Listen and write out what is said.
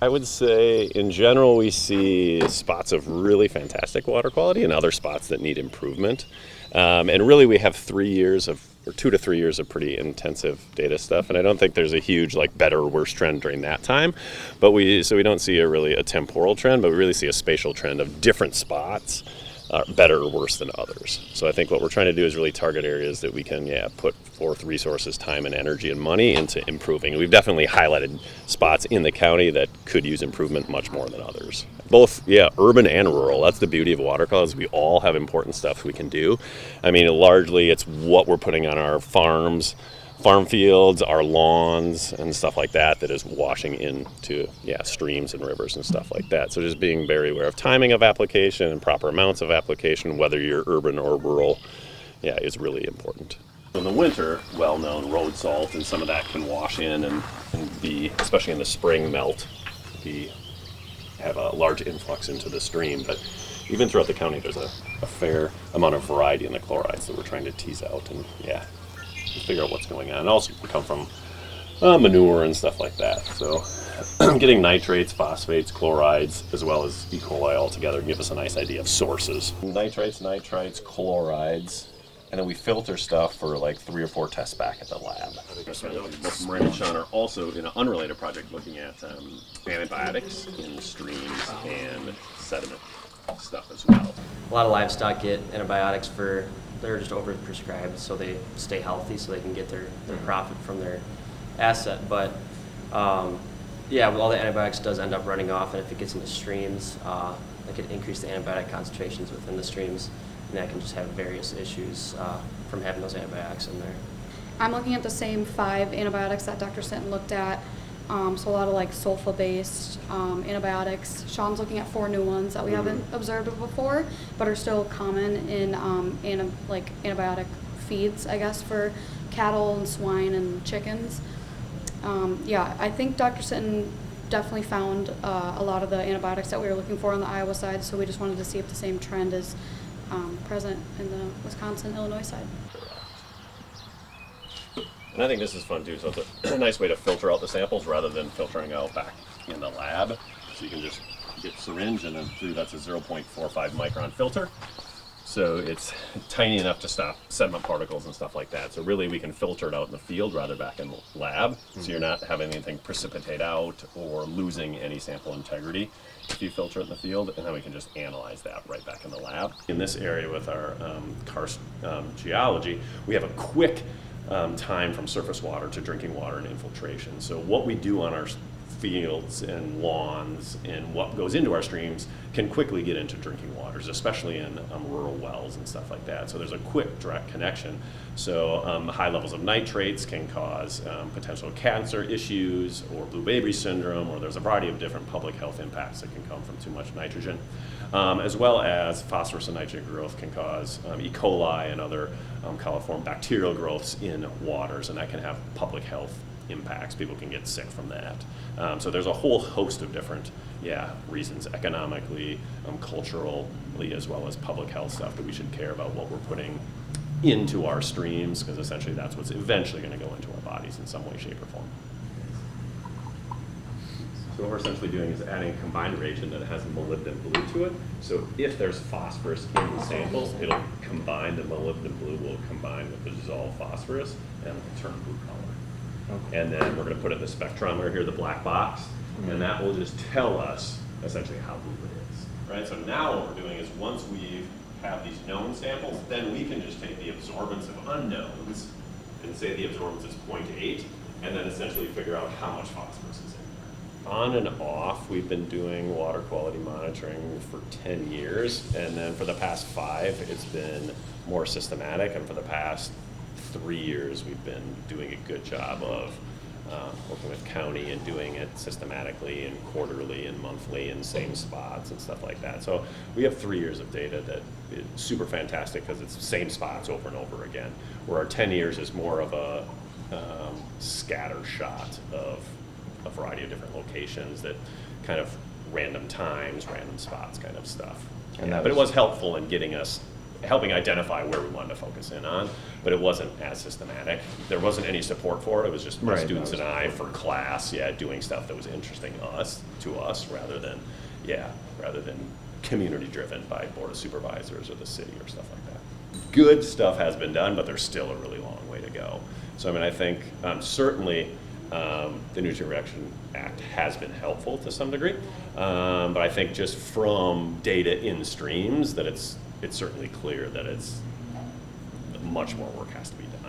I would say in general we see spots of really fantastic water quality and other spots that need improvement. And really we have 3 years of, or 2 to 3 years of pretty intensive data stuff. And I don't think there's a huge like better or worse trend during that time. But we don't see a temporal trend, but we really see a spatial trend of different spots better or worse than others. So I think what we're trying to do is really target areas that we can put forth resources, time and energy and money into improving. We've definitely highlighted spots in the county that could use improvement much more than others. Both, urban and rural. That's the beauty of water quality. We all have important stuff we can do. I mean, largely it's what we're putting on our farms, farm fields, our lawns and stuff like that is washing into streams and rivers and stuff like that. So just being very aware of timing of application and proper amounts of application, whether you're urban or rural, is really important. In the winter, well-known road salt and some of that can wash in and be, especially in the spring, melt, have a large influx into the stream. But even throughout the county, there's a fair amount of variety in the chlorides that we're trying to tease out and figure out what's going on. And also come from manure and stuff like that. So getting nitrates, phosphates, chlorides, as well as E. coli all together give us a nice idea of sources. Nitrates, nitrites, chlorides, and then we filter stuff for like 3 or 4 tests back at the lab. Both Marin and Sean are also in an unrelated project looking at antibiotics in streams and sediment stuff as well. A lot of livestock get antibiotics they're just overprescribed so they stay healthy so they can get their profit from their asset. But with all the antibiotics does end up running off, and if it gets into streams, it could increase the antibiotic concentrations within the streams, and that can just have various issues from having those antibiotics in there. I'm looking at the same 5 antibiotics that Dr. Sinton looked at. So a lot of like sulfa-based antibiotics. Sean's looking at 4 new ones that we haven't observed before, but are still common in antibiotic feeds, I guess, for cattle and swine and chickens. I think Dr. Sinton definitely found a lot of the antibiotics that we were looking for on the Iowa side, so we just wanted to see if the same trend is present in the Wisconsin, Illinois side. And I think this is fun too, so it's a nice way to filter out the samples rather than filtering out back in the lab. So you can just get syringe and then that's a 0.45 micron filter. So it's tiny enough to stop sediment particles and stuff like that. So really we can filter it out in the field rather back in the lab. So you're not having anything precipitate out or losing any sample integrity if you filter it in the field, and then we can just analyze that right back in the lab. In this area with our karst geology, we have a quick time from surface water to drinking water and infiltration. So what we do on our fields and lawns and what goes into our streams can quickly get into drinking waters, especially in rural wells and stuff like that. So there's a quick direct connection. So high levels of nitrates can cause potential cancer issues or blue baby syndrome, or there's a variety of different public health impacts that can come from too much nitrogen. As well as phosphorus and nitrogen growth can cause E. coli and other coliform bacterial growths in waters, and that can have public health impacts. People can get sick from that. So there's a whole host of different reasons, economically, culturally, as well as public health stuff, that we should care about what we're putting into our streams, because essentially that's what's eventually going to go into our bodies in some way, shape, or form. So what we're essentially doing is adding a combined reagent that has molybdenum blue to it. So if there's phosphorus in the sample, it'll combine, the molybdenum blue will combine with the dissolved phosphorus and it'll turn blue color. Okay. And then we're going to put it in the spectrometer here, the black box, and that will just tell us essentially how blue it is. Right? So now what we're doing is once we have these known samples, then we can just take the absorbance of unknowns and say the absorbance is 0.8, and then essentially figure out how much phosphorus is in there. On and off, we've been doing water quality monitoring for 10 years, and then for the past 5, it's been more systematic, and for the past 3 years, we've been doing a good job of working with county and doing it systematically and quarterly and monthly in same spots and stuff like that. So we have 3 years of data that is super fantastic because it's the same spots over and over again, where our 10 years is more of a scatter shot of a variety of different locations that kind of random times, random spots kind of stuff. But it was helpful in getting us helping identify where we wanted to focus in on, but it wasn't as systematic. There wasn't any support for it. It was just my Right, students that and was I for class, doing stuff that was interesting to us rather than community driven by board of supervisors or the city or stuff like that. Good stuff has been done, but there's still a really long way to go. So I mean, I think certainly the Nutrient Reduction Act has been helpful to some degree, but I think just from data in streams that it's certainly clear that it's much more work has to be done.